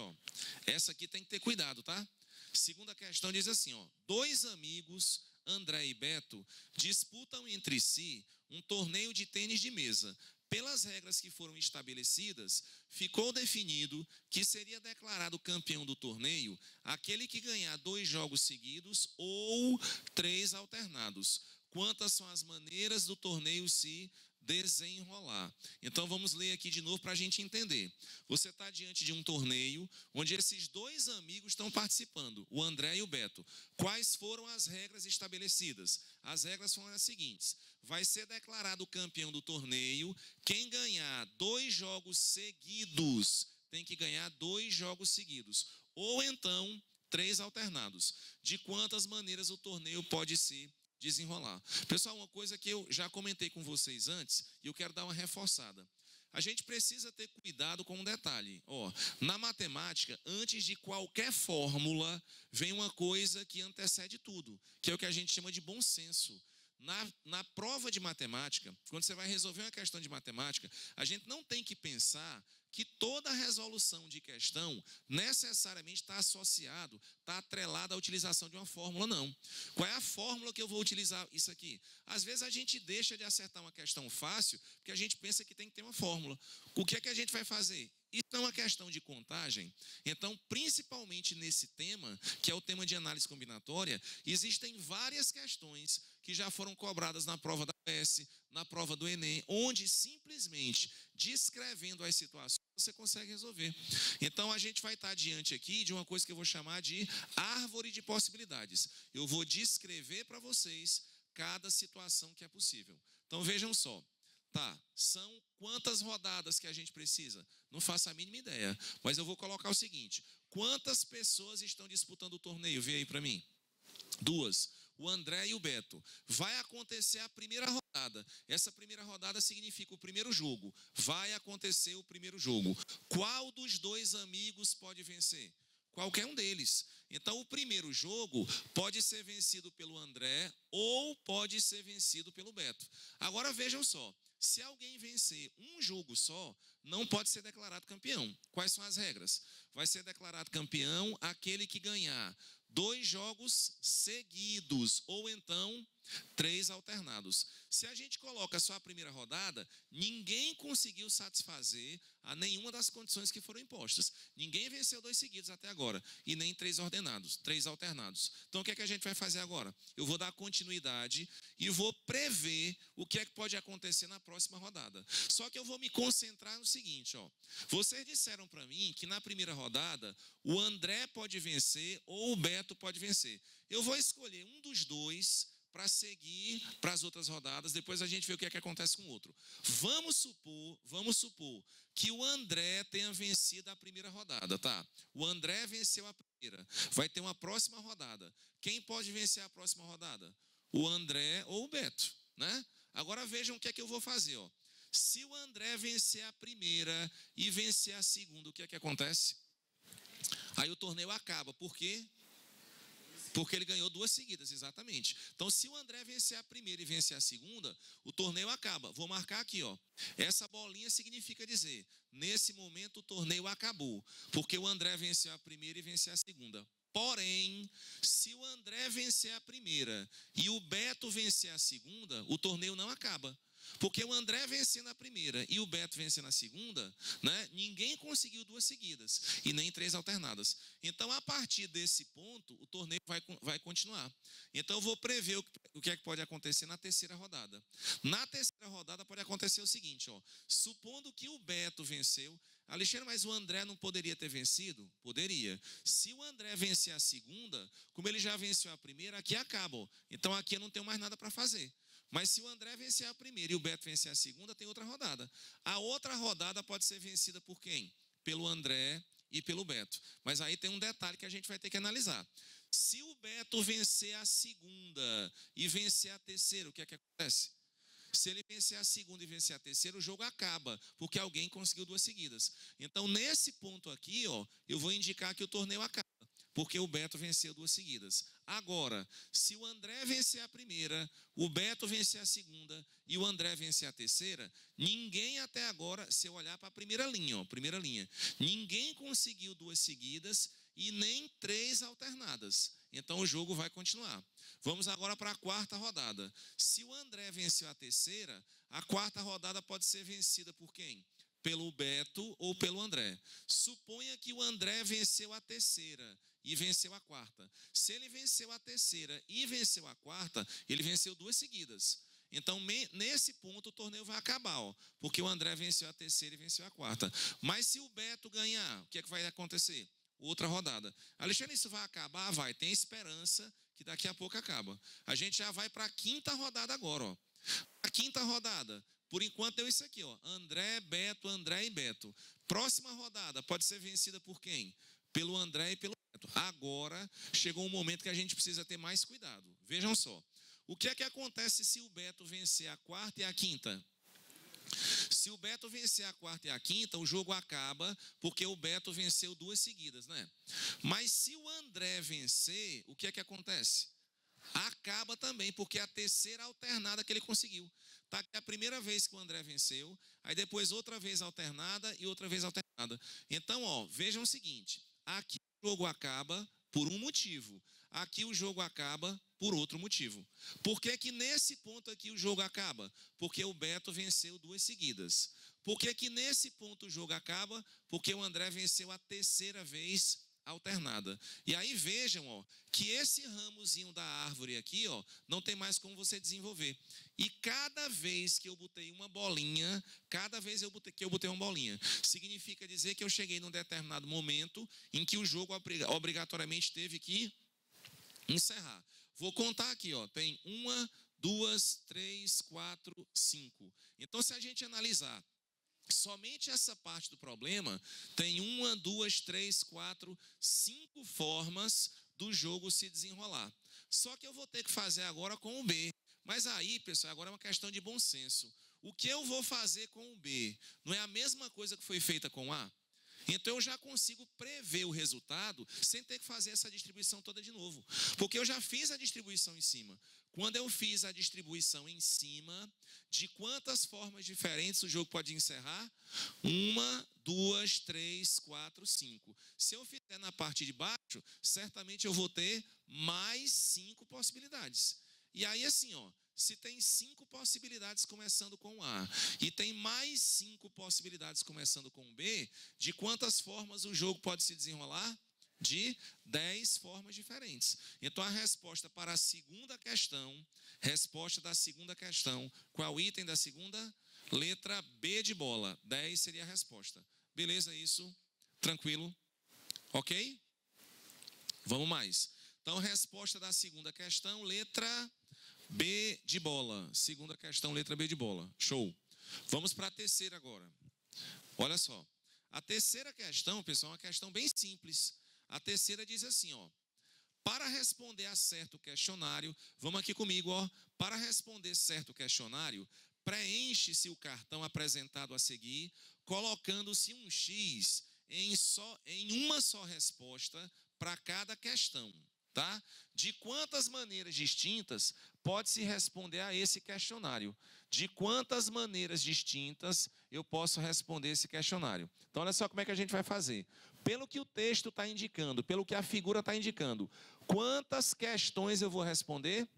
Essa aqui tem que ter cuidado, tá? Segunda questão diz assim, 2 amigos, André e Beto, disputam entre si um torneio de tênis de mesa. Pelas regras que foram estabelecidas, ficou definido que seria declarado campeão do torneio aquele que ganhar 2 jogos seguidos ou 3 alternados. Quantas são as maneiras do torneio se desenrolar? Então vamos ler aqui de novo para a gente entender. Você está diante de um torneio onde esses 2 amigos estão participando, o André e o Beto. Quais foram as regras estabelecidas? As regras foram as seguintes: vai ser declarado campeão do torneio quem ganhar 2 jogos seguidos. Tem que ganhar 2 jogos seguidos. Ou então 3 alternados. De quantas maneiras o torneio pode se desenrolar? Pessoal, uma coisa que eu já comentei com vocês antes e eu quero dar uma reforçada. A gente precisa ter cuidado com um detalhe. Na matemática, antes de qualquer fórmula, vem uma coisa que antecede tudo, que é o que a gente chama de bom senso. Na prova de matemática, quando você vai resolver uma questão de matemática, a gente não tem que pensar que toda resolução de questão necessariamente está associado, está atrelada à utilização de uma fórmula, não. Qual é a fórmula que eu vou utilizar isso aqui? Às vezes a gente deixa de acertar uma questão fácil porque a gente pensa que tem que ter uma fórmula. O que é que a gente vai fazer? Isso é uma questão de contagem. Então, principalmente nesse tema, que é o tema de análise combinatória, existem várias questões que já foram cobradas na prova da UES, na prova do Enem, onde simplesmente descrevendo as situações você consegue resolver. Então, a gente vai estar diante aqui de uma coisa que eu vou chamar de árvore de possibilidades. Eu vou descrever para vocês cada situação que é possível. Então, vejam só. São quantas rodadas que a gente precisa? Não faço a mínima ideia, mas eu vou colocar o seguinte: quantas pessoas estão disputando o torneio? Vê aí para mim. 2. o André e o Beto. Vai acontecer a primeira rodada. Essa primeira rodada significa o primeiro jogo. Vai acontecer o primeiro jogo. Qual dos dois amigos pode vencer? Qualquer um deles. Então, o primeiro jogo pode ser vencido pelo André ou pode ser vencido pelo Beto. Agora, vejam só. Se alguém vencer um jogo só, não pode ser declarado campeão. Quais são as regras? Vai ser declarado campeão aquele que ganhar 2 jogos seguidos, ou então 3 alternados. Se a gente coloca só a primeira rodada, ninguém conseguiu satisfazer a nenhuma das condições que foram impostas. Ninguém venceu 2 seguidos até agora, e nem 3 ordenados, 3 alternados. Então, o que é que a gente vai fazer agora? Eu vou dar continuidade e vou prever o que é que pode acontecer na próxima rodada. Só que eu vou me concentrar no seguinte, ó. Vocês disseram para mim que na primeira rodada o André pode vencer ou o Beto pode vencer. Eu vou escolher um dos dois para seguir para as outras rodadas, depois a gente vê o que é que acontece com o outro. Vamos supor que o André tenha vencido a primeira rodada, tá? O André venceu a primeira. Vai ter uma próxima rodada. Quem pode vencer a próxima rodada? O André ou o Beto, né? Agora vejam o que é que eu vou fazer, ó. Se o André vencer a primeira e vencer a segunda, o que é que acontece? Aí o torneio acaba. Por quê? Porque ele ganhou 2 seguidas, exatamente. Então, se o André vencer a primeira e vencer a segunda, o torneio acaba. Vou marcar aqui, ó. Essa bolinha significa dizer, nesse momento o torneio acabou, porque o André venceu a primeira e venceu a segunda. Porém, se o André vencer a primeira e o Beto vencer a segunda, o torneio não acaba. Porque o André vencendo a primeira e o Beto vencendo a segunda, né, ninguém conseguiu 2 seguidas e nem 3 alternadas. Então, a partir desse ponto, o torneio vai continuar. Então, eu vou prever o que é que pode acontecer na terceira rodada. Na terceira rodada pode acontecer o seguinte, ó, supondo que o Beto venceu, Alexandre, mas o André não poderia ter vencido? Poderia. Se o André vencer a segunda, como ele já venceu a primeira, aqui acaba. Ó. Então, aqui eu não tenho mais nada para fazer. Mas se o André vencer a primeira e o Beto vencer a segunda, tem outra rodada. A outra rodada pode ser vencida por quem? Pelo André e pelo Beto. Mas aí tem um detalhe que a gente vai ter que analisar. Se o Beto vencer a segunda e vencer a terceira, o que é que acontece? Se ele vencer a segunda e vencer a terceira, o jogo acaba, porque alguém conseguiu 2 seguidas. Então, nesse ponto aqui, ó, eu vou indicar que o torneio acaba, porque o Beto venceu 2 seguidas. Agora, se o André vencer a primeira, o Beto vencer a segunda e o André vencer a terceira, ninguém até agora, se eu olhar para a primeira linha, ó, ninguém conseguiu 2 seguidas e nem 3 alternadas. Então, o jogo vai continuar. Vamos agora para a quarta rodada. Se o André venceu a terceira, a quarta rodada pode ser vencida por quem? Pelo Beto ou pelo André. Suponha que o André venceu a terceira e venceu a quarta. Se ele venceu a terceira e venceu a quarta, ele venceu 2 seguidas. Então, nesse ponto, o torneio vai acabar, ó, porque o André venceu a terceira e venceu a quarta. Mas se o Beto ganhar, o que é que vai acontecer? Outra rodada. Alexandre, isso vai acabar? Vai. Tem esperança que daqui a pouco acaba. A gente já vai para a quinta rodada agora, ó. A quinta rodada, por enquanto deu isso aqui, ó. André e Beto. Próxima rodada pode ser vencida por quem? Pelo André e pelo Beto. Agora chegou um momento que a gente precisa ter mais cuidado. Vejam só. O que é que acontece se o Beto vencer a quarta e a quinta? Se o Beto vencer a quarta e a quinta, o jogo acaba, porque o Beto venceu 2 seguidas, né? Mas se o André vencer, o que é que acontece? Acaba também, porque é a terceira alternada que ele conseguiu. Tá aqui a primeira vez que o André venceu, aí depois outra vez alternada e outra vez alternada. Então, ó, vejam o seguinte, aqui o jogo acaba por um motivo, aqui o jogo acaba por outro motivo. Por que que nesse ponto aqui o jogo acaba? Porque o Beto venceu 2 seguidas. Por que que nesse ponto o jogo acaba? Porque o André venceu a terceira vez alternada. E aí vejam, ó, que esse ramozinho da árvore aqui, ó, não tem mais como você desenvolver. E cada vez que eu botei uma bolinha, que eu botei uma bolinha, significa dizer que eu cheguei num determinado momento em que o jogo obrigatoriamente teve que encerrar. Vou contar aqui, ó, tem 1, 2, 3, 4, 5. Então, se a gente analisar somente essa parte do problema, tem 1, 2, 3, 4, 5 formas do jogo se desenrolar. Só que eu vou ter que fazer agora com o B. Mas aí, pessoal, agora é uma questão de bom senso. O que eu vou fazer com o B não é a mesma coisa que foi feita com o A? Então eu já consigo prever o resultado sem ter que fazer essa distribuição toda de novo. Porque eu já fiz a distribuição em cima. Quando eu fiz a distribuição em cima, de quantas formas diferentes o jogo pode encerrar? 1, 2, 3, 4, 5. Se eu fizer na parte de baixo, certamente eu vou ter mais 5 possibilidades. E aí assim, ó. Se tem 5 possibilidades começando com A e tem mais 5 possibilidades começando com B, de quantas formas o jogo pode se desenrolar? De 10 formas diferentes. Então, a resposta para a segunda questão, qual é o item da segunda? Letra B de bola, 10 seria a resposta. Beleza isso? Tranquilo? Ok? Vamos mais. Então, resposta da segunda questão, letra B de bola. Segunda questão, letra B de bola. Show. Vamos para a terceira agora. Olha só. A terceira questão, pessoal, é uma questão bem simples. A terceira diz assim, ó. Para responder a certo questionário, vamos aqui comigo, ó. Para responder certo questionário, preenche-se o cartão apresentado a seguir, colocando-se um X em uma só resposta para cada questão. Tá? De quantas maneiras distintas pode-se responder a esse questionário? De quantas maneiras distintas eu posso responder esse questionário? Então, olha só como é que a gente vai fazer. Pelo que o texto está indicando, pelo que a figura está indicando, quantas questões eu vou responder?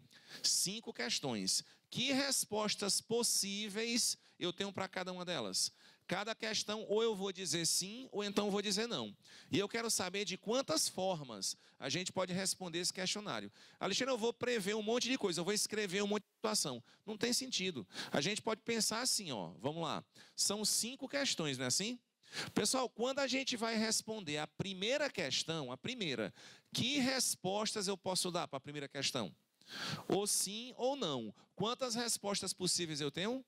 5 questões. Que respostas possíveis eu tenho para cada uma delas? Cada questão, ou eu vou dizer sim, ou então eu vou dizer não. E eu quero saber de quantas formas a gente pode responder esse questionário. Alexandre, eu vou prever um monte de coisa, eu vou escrever um monte de situação. Não tem sentido. A gente pode pensar assim, ó, vamos lá. São 5 questões, não é assim? Pessoal, quando a gente vai responder a primeira questão, que respostas eu posso dar para a primeira questão? Ou sim ou não. Quantas respostas possíveis eu tenho?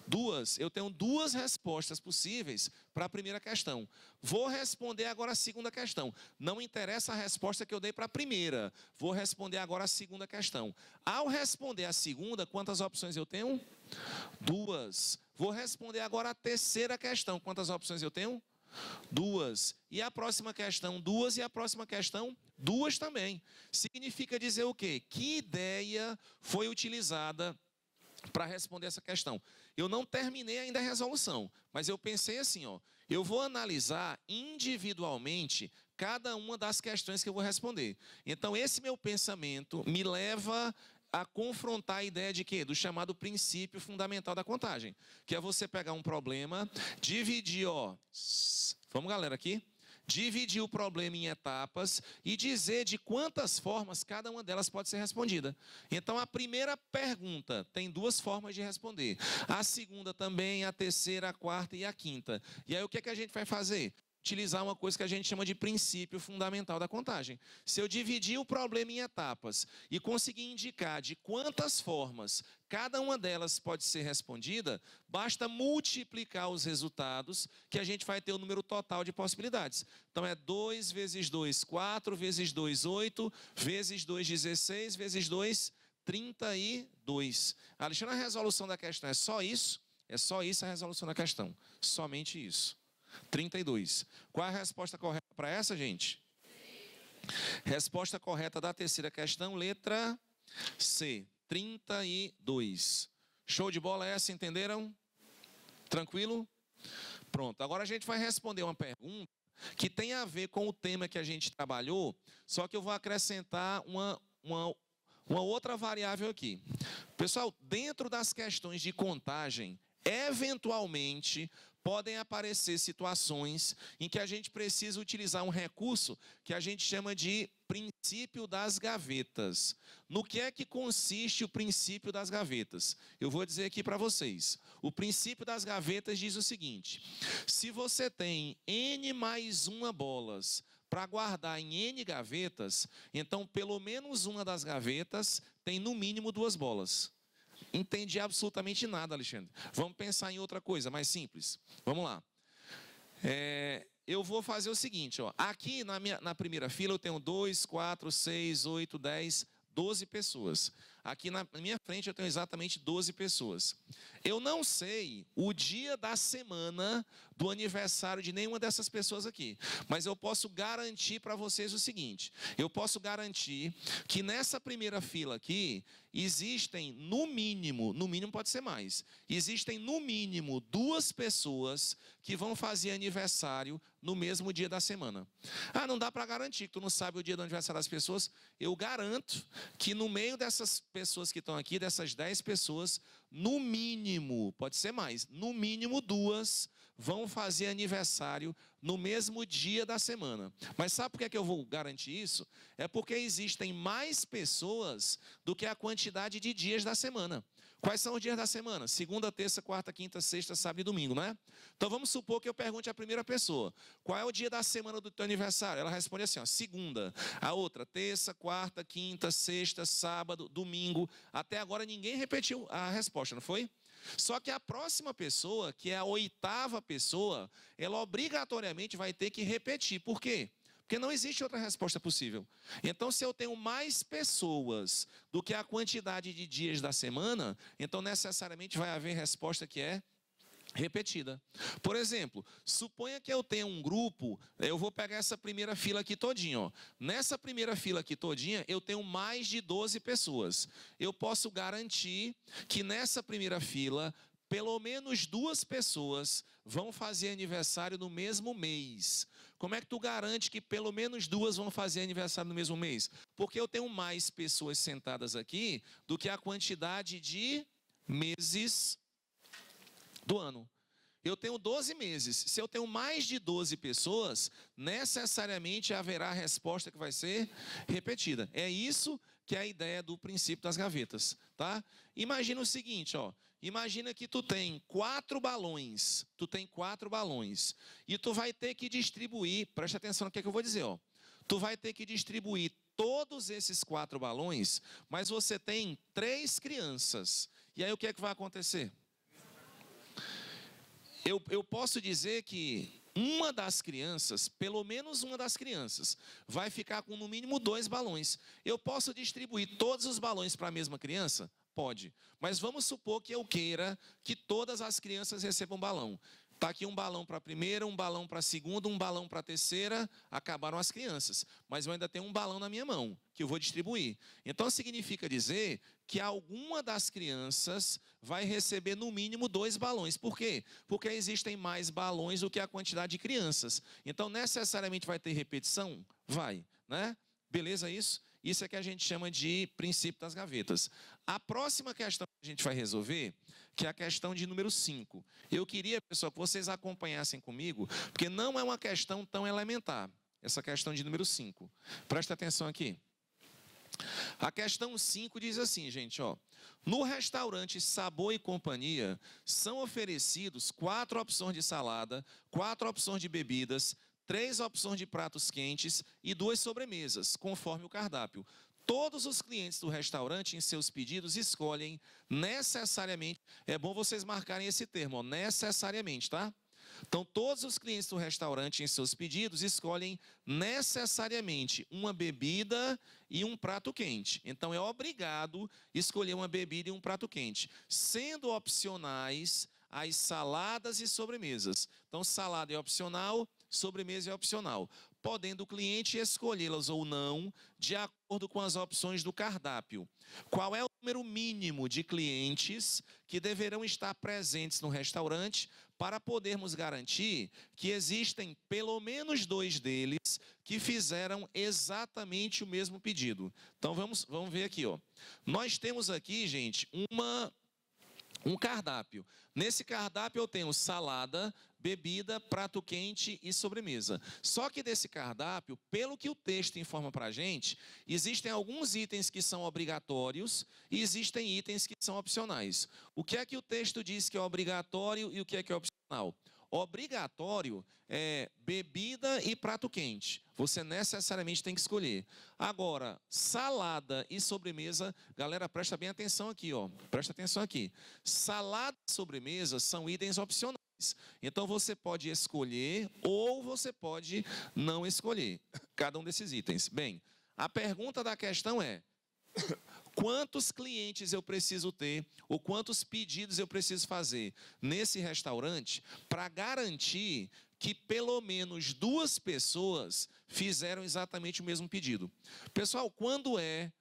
2. Eu tenho 2 respostas possíveis para a primeira questão. Vou responder agora a segunda questão. Não interessa a resposta que eu dei para a primeira. Vou responder agora a segunda questão. Ao responder a segunda, quantas opções eu tenho? 2. Vou responder agora a terceira questão. Quantas opções eu tenho? 2. E a próxima questão? 2. E a próxima questão? 2 também. Significa dizer o quê? Que ideia foi utilizada para responder essa questão? Eu não terminei ainda a resolução, mas eu pensei assim, ó, eu vou analisar individualmente cada uma das questões que eu vou responder. Então, esse meu pensamento me leva a confrontar a ideia de quê? Do chamado princípio fundamental da contagem, que é você pegar um problema, dividir, ó, vamos galera aqui, dividir o problema em etapas e dizer de quantas formas cada uma delas pode ser respondida. Então, a primeira pergunta tem 2 formas de responder. A segunda também, a terceira, a quarta e a quinta. E aí, o que é que a gente vai fazer? Utilizar uma coisa que a gente chama de princípio fundamental da contagem. Se eu dividir o problema em etapas e conseguir indicar de quantas formas cada uma delas pode ser respondida, basta multiplicar os resultados que a gente vai ter o número total de possibilidades. Então, é 2 vezes 2, 4, vezes 2, 8, vezes 2, 16, vezes 2, 32. Alexandre, a resolução da questão é só isso? É só isso a resolução da questão. Somente isso. 32. Qual é a resposta correta para essa, gente? Resposta correta da terceira questão, letra C. 32. Show de bola essa, entenderam? Tranquilo? Pronto, agora a gente vai responder uma pergunta que tem a ver com o tema que a gente trabalhou, só que eu vou acrescentar uma outra variável aqui. Pessoal, dentro das questões de contagem, eventualmente podem aparecer situações em que a gente precisa utilizar um recurso que a gente chama de princípio das gavetas. No que é que consiste o princípio das gavetas? Eu vou dizer aqui para vocês. O princípio das gavetas diz o seguinte: se você tem N mais 1 bolas para guardar em N gavetas, então pelo menos uma das gavetas tem no mínimo 2 bolas. Entendi absolutamente nada, Alexandre. Vamos pensar em outra coisa mais simples. Vamos lá. Eu vou fazer o seguinte, ó. Aqui na primeira fila eu tenho 2, 4, 6, 8, 10, 12 pessoas. Aqui na minha frente eu tenho exatamente 12 pessoas. Eu não sei o dia da semana do aniversário de nenhuma dessas pessoas aqui, mas eu posso garantir para vocês o seguinte: eu posso garantir que nessa primeira fila aqui existem no mínimo pode ser mais, existem no mínimo 2 pessoas que vão fazer aniversário no mesmo dia da semana. Ah, não dá para garantir, que tu não sabe o dia do aniversário das pessoas. Eu garanto que no meio dessas pessoas que estão aqui, dessas 10 pessoas, no mínimo, pode ser mais, no mínimo 2 vão fazer aniversário no mesmo dia da semana. Mas sabe por que eu vou garantir isso? É porque existem mais pessoas do que a quantidade de dias da semana. Quais são os dias da semana? Segunda, terça, quarta, quinta, sexta, sábado e domingo, não é? Então vamos supor que eu pergunte à primeira pessoa: qual é o dia da semana do teu aniversário? Ela responde assim, ó, segunda. A outra, terça, quarta, quinta, sexta, sábado, domingo. Até agora ninguém repetiu a resposta, não foi? Só que a próxima pessoa, que é a 8ª pessoa, ela obrigatoriamente vai ter que repetir. Por quê? Porque não existe outra resposta possível. Então, se eu tenho mais pessoas do que a quantidade de dias da semana, então necessariamente vai haver resposta que é repetida. Por exemplo, suponha que eu tenha um grupo, eu vou pegar essa primeira fila aqui todinha, ó. Nessa primeira fila aqui todinha, eu tenho mais de 12 pessoas. Eu posso garantir que nessa primeira fila, pelo menos 2 pessoas vão fazer aniversário no mesmo mês. Como é que tu garante que pelo menos 2 vão fazer aniversário no mesmo mês? Porque eu tenho mais pessoas sentadas aqui do que a quantidade de meses do ano. Eu tenho 12 meses. Se eu tenho mais de 12 pessoas, necessariamente haverá resposta que vai ser repetida. É isso que é a ideia do princípio das gavetas, tá? Imagina o seguinte, ó. Imagina que tu tem 4 balões. Tu tem 4 balões. E tu vai ter que distribuir, presta atenção no que eu vou dizer, ó. Tu vai ter que distribuir todos esses 4 balões, mas você tem 3 crianças. E aí o que é que vai acontecer? Eu posso dizer que uma das crianças, pelo menos uma das crianças, vai ficar com no mínimo 2 balões. Eu posso distribuir todos os balões para a mesma criança? Pode. Mas vamos supor que eu queira que todas as crianças recebam um balão. Está aqui um balão para a primeira, um balão para a segunda, um balão para a terceira, acabaram as crianças. Mas eu ainda tenho um balão na minha mão, que eu vou distribuir. Então, significa dizer que alguma das crianças vai receber no mínimo 2 balões. Por quê? Porque existem mais balões do que a quantidade de crianças. Então, necessariamente vai ter repetição? Vai, né? Beleza isso? Isso é que a gente chama de princípio das gavetas. A próxima questão que a gente vai resolver, que é a questão de número 5. Eu queria, pessoal, que vocês acompanhassem comigo, porque não é uma questão tão elementar, essa questão de número 5. Presta atenção aqui. A questão 5 diz assim, gente, ó. No restaurante Sabor e Companhia, são oferecidos 4 opções de salada, 4 opções de bebidas, 3 opções de pratos quentes e 2 sobremesas, conforme o cardápio. Todos os clientes do restaurante, em seus pedidos, escolhem necessariamente, é bom vocês marcarem esse termo, ó, necessariamente, tá? Então, todos os clientes do restaurante, em seus pedidos, escolhem necessariamente uma bebida e um prato quente. Então, é obrigado escolher uma bebida e um prato quente, sendo opcionais as saladas e sobremesas. Então, salada é opcional, sobremesa é opcional, podendo o cliente escolhê-las ou não, de acordo com as opções do cardápio. Qual é o número mínimo de clientes que deverão estar presentes no restaurante para podermos garantir que existem pelo menos 2 deles que fizeram exatamente o mesmo pedido? Então, vamos ver aqui, ó. Nós temos aqui, gente, um cardápio. Nesse cardápio eu tenho salada, bebida, prato quente e sobremesa. Só que desse cardápio, pelo que o texto informa para a gente, existem alguns itens que são obrigatórios e existem itens que são opcionais. O que é que o texto diz que é obrigatório e o que é opcional? Obrigatório é bebida e prato quente. Você necessariamente tem que escolher. Agora, salada e sobremesa, galera, presta bem atenção aqui, ó. Presta atenção aqui. Salada e sobremesa são itens opcionais. Então você pode escolher ou você pode não escolher cada um desses itens. Bem, a pergunta da questão é: quantos clientes eu preciso ter, ou quantos pedidos eu preciso fazer nesse restaurante para garantir que pelo menos 2 pessoas fizeram exatamente o mesmo pedido. Pessoal, quando é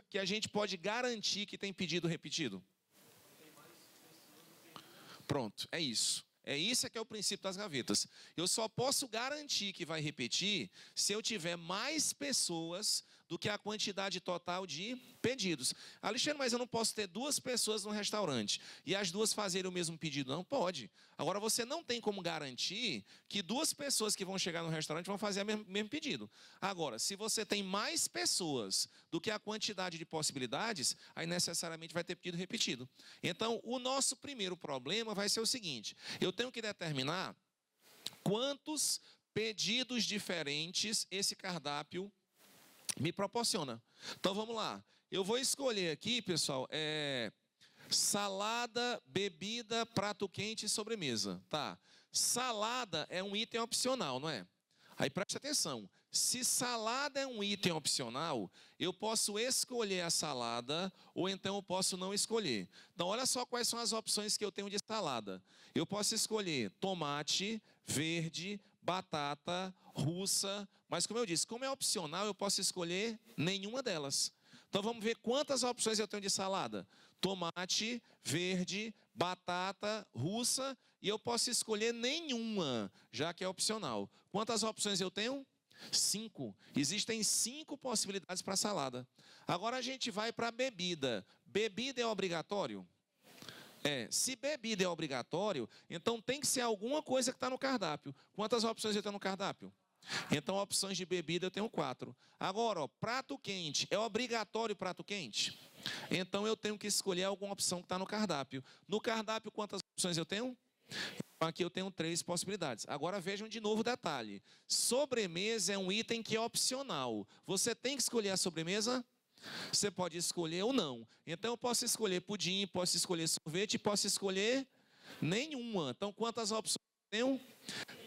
que a gente pode garantir que tem pedido repetido? Pronto, é isso. É isso que é o princípio das gavetas. Eu só posso garantir que vai repetir se eu tiver mais pessoas do que a quantidade total de pedidos. Alexandre, mas eu não posso ter 2 pessoas no restaurante e as 2 fazerem o mesmo pedido. Não pode. Agora, você não tem como garantir que 2 pessoas que vão chegar no restaurante vão fazer o mesmo pedido. Agora, se você tem mais pessoas do que a quantidade de possibilidades, aí necessariamente vai ter pedido repetido. Então, o nosso primeiro problema vai ser o seguinte: eu tenho que determinar quantos pedidos diferentes esse cardápio me proporciona. Então, vamos lá. Eu vou escolher aqui, pessoal, salada, bebida, prato quente e sobremesa. Tá. Salada é um item opcional, não é? Aí, preste atenção. Se salada é um item opcional, eu posso escolher a salada ou então eu posso não escolher. Então, olha só quais são as opções que eu tenho de salada. Eu posso escolher tomate, verde, batata, russa, mas como eu disse, como é opcional, eu posso escolher nenhuma delas. Então, vamos ver quantas opções eu tenho de salada. Tomate, verde, batata, russa, e eu posso escolher nenhuma, já que é opcional. Quantas opções eu tenho? 5. Existem 5 possibilidades para salada. Agora a gente vai para a bebida. Bebida é obrigatório? Se bebida é obrigatório, então tem que ser alguma coisa que está no cardápio. Quantas opções eu tenho no cardápio? Então, opções de bebida eu tenho 4. Agora, prato quente. É obrigatório prato quente? Então, eu tenho que escolher alguma opção que está no cardápio. No cardápio, quantas opções eu tenho? Aqui eu tenho 3 possibilidades. Agora, vejam de novo o detalhe. Sobremesa é um item que é opcional. Você tem que escolher a sobremesa? Você pode escolher ou não. Então, eu posso escolher pudim, posso escolher sorvete, posso escolher nenhuma. Então, quantas opções eu tenho?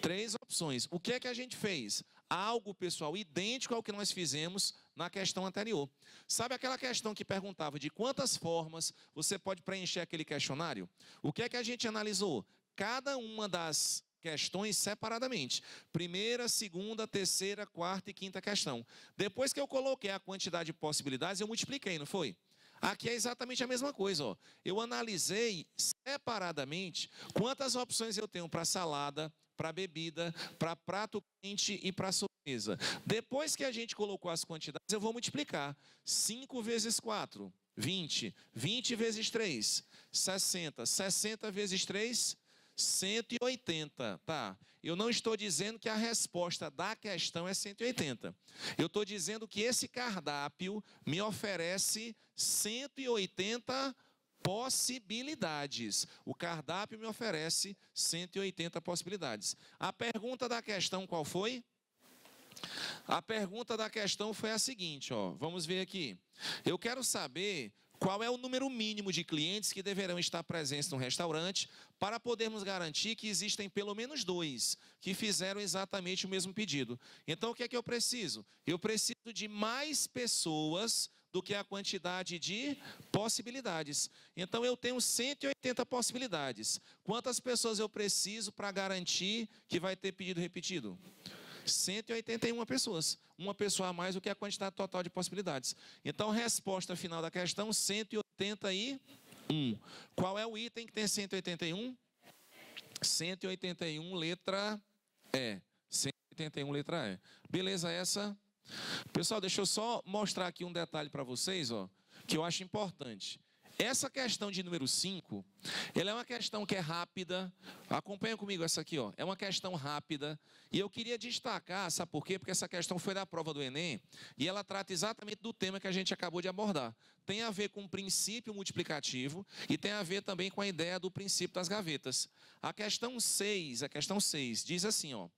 3 opções. O que é que a gente fez? Algo, pessoal, idêntico ao que nós fizemos na questão anterior. Sabe aquela questão que perguntava de quantas formas você pode preencher aquele questionário? O que é que a gente analisou? Cada uma das questões separadamente. Primeira, segunda, terceira, quarta e quinta questão. Depois que eu coloquei a quantidade de possibilidades, eu multipliquei, não foi? Aqui é exatamente a mesma coisa. Ó. Eu analisei separadamente quantas opções eu tenho para salada, para bebida, para prato quente e para sobremesa. Depois que a gente colocou as quantidades, eu vou multiplicar. 5 vezes 4, 20. 20 vezes 3, 60. 60 vezes 3, 180, tá? Eu não estou dizendo que a resposta da questão é 180. Eu estou dizendo que esse cardápio me oferece 180 possibilidades. O cardápio me oferece 180 possibilidades. A pergunta da questão qual foi? A pergunta da questão foi a seguinte, ó. Vamos ver aqui. Eu quero saber qual é o número mínimo de clientes que deverão estar presentes no restaurante para podermos garantir que existem pelo menos 2 que fizeram exatamente o mesmo pedido. Então, o que é que eu preciso? Eu preciso de mais pessoas do que a quantidade de possibilidades. Então, eu tenho 180 possibilidades. Quantas pessoas eu preciso para garantir que vai ter pedido repetido? 181 pessoas. Uma pessoa a mais do que a quantidade total de possibilidades. Então, resposta final da questão, 181. Qual é o item que tem 181? 181, letra E. 181, letra E. Beleza essa? Pessoal, deixa eu só mostrar aqui um detalhe para vocês, ó, que eu acho importante. Essa questão de número 5, ela é uma questão que é rápida. Acompanha comigo essa aqui, ó. É uma questão rápida. E eu queria destacar, sabe por quê? Porque essa questão foi da prova do Enem e ela trata exatamente do tema que a gente acabou de abordar. Tem a ver com o princípio multiplicativo e tem a ver também com a ideia do princípio das gavetas. A questão 6 diz assim, ó.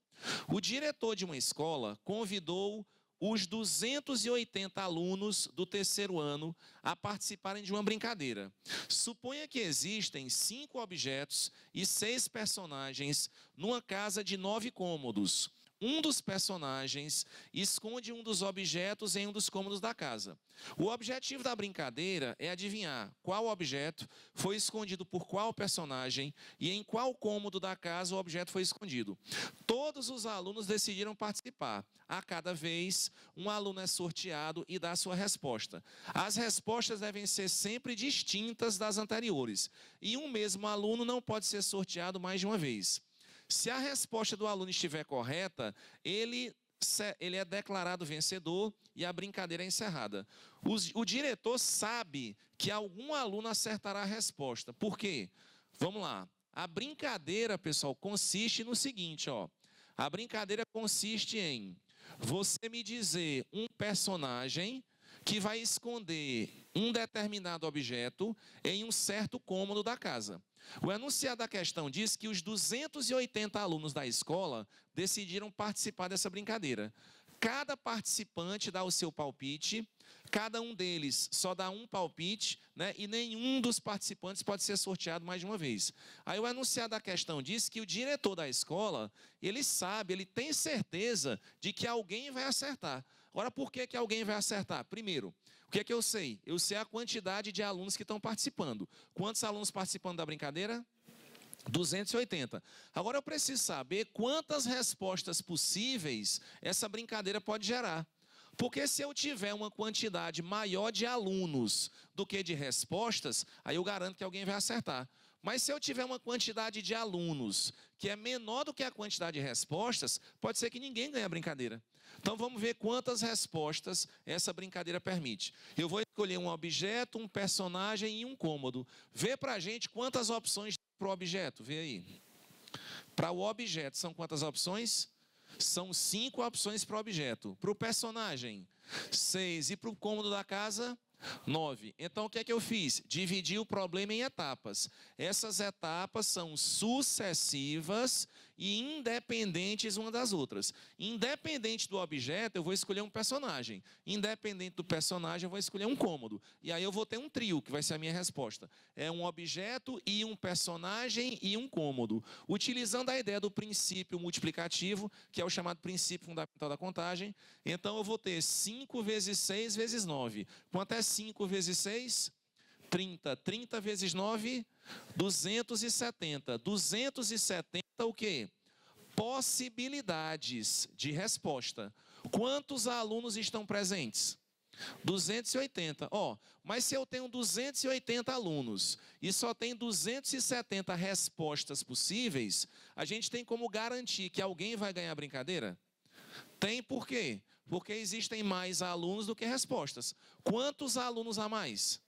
O diretor de uma escola convidou os 280 alunos do terceiro ano a participarem de uma brincadeira. Suponha que existem 5 objetos e 6 personagens numa casa de 9 cômodos. um dos personagens esconde um dos objetos em um dos cômodos da casa. O objetivo da brincadeira é adivinhar qual objeto foi escondido por qual personagem e em qual cômodo da casa o objeto foi escondido. Todos os alunos decidiram participar. A cada vez, um aluno é sorteado e dá sua resposta. As respostas devem ser sempre distintas das anteriores. E um mesmo aluno não pode ser sorteado mais de uma vez. Se a resposta do aluno estiver correta, ele é declarado vencedor e a brincadeira é encerrada. O diretor sabe que algum aluno acertará a resposta. Por quê? Vamos lá. A brincadeira, pessoal, consiste no seguinte, ó. A brincadeira consiste em você me dizer um personagem que vai esconder um determinado objeto em um certo cômodo da casa. O enunciado da questão diz que os 280 alunos da escola decidiram participar dessa brincadeira. Cada participante dá o seu palpite, cada um deles só dá um palpite, né, e nenhum dos participantes pode ser sorteado mais de uma vez. Aí o enunciado da questão diz que o diretor da escola, ele sabe, ele tem certeza de que alguém vai acertar. Agora, por que alguém vai acertar? Primeiro, o que é que eu sei? Eu sei a quantidade de alunos que estão participando. Quantos alunos participando da brincadeira? 280. Agora eu preciso saber quantas respostas possíveis essa brincadeira pode gerar. Porque se eu tiver uma quantidade maior de alunos do que de respostas, aí eu garanto que alguém vai acertar. Mas se eu tiver uma quantidade de alunos que é menor do que a quantidade de respostas, pode ser que ninguém ganhe a brincadeira. Então vamos ver quantas respostas essa brincadeira permite. Eu vou escolher um objeto, um personagem e um cômodo. Vê pra gente quantas opções para o objeto, vê aí. Para o objeto são quantas opções? São 5 opções para o objeto. Para o personagem, 6. E para o cômodo da casa, 9. Então, o que é que eu fiz? Dividi o problema em etapas. Essas etapas são sucessivas e independentes uma das outras. Independente do objeto, eu vou escolher um personagem. Independente do personagem, eu vou escolher um cômodo. E aí eu vou ter um trio, que vai ser a minha resposta. É um objeto e um personagem e um cômodo. Utilizando a ideia do princípio multiplicativo, que é o chamado princípio fundamental da contagem, então eu vou ter 5 vezes 6 vezes 9. Quanto é 5 vezes 6? 30. 30 vezes 9, 270. 270 o quê? Possibilidades de resposta. Quantos alunos estão presentes? 280. Mas se eu tenho 280 alunos e só tem 270 respostas possíveis, a gente tem como garantir que alguém vai ganhar a brincadeira? Tem, por quê? Porque existem mais alunos do que respostas. Quantos alunos a mais?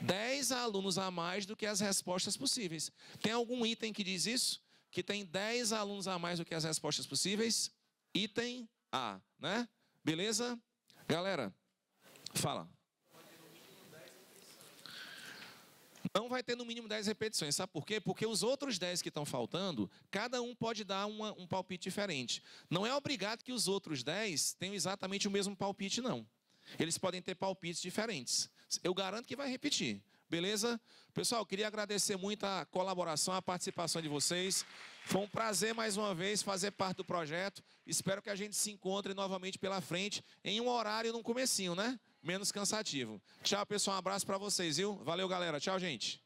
10 alunos a mais do que as respostas possíveis. Tem algum item que diz isso? Que tem 10 alunos a mais do que as respostas possíveis? Item A, né? Beleza? Galera, fala. Não vai ter no mínimo 10 repetições. Sabe por quê? Porque os outros 10 que estão faltando, cada um pode dar um palpite diferente. Não é obrigado que os outros 10 tenham exatamente o mesmo palpite, não. Eles podem ter palpites diferentes. Eu garanto que vai repetir. Beleza? Pessoal, queria agradecer muito a colaboração, a participação de vocês. Foi um prazer, mais uma vez, fazer parte do projeto. Espero que a gente se encontre novamente pela frente, em um horário no comecinho, né? Menos cansativo. Tchau, pessoal. Um abraço para vocês, viu? Valeu, galera. Tchau, gente.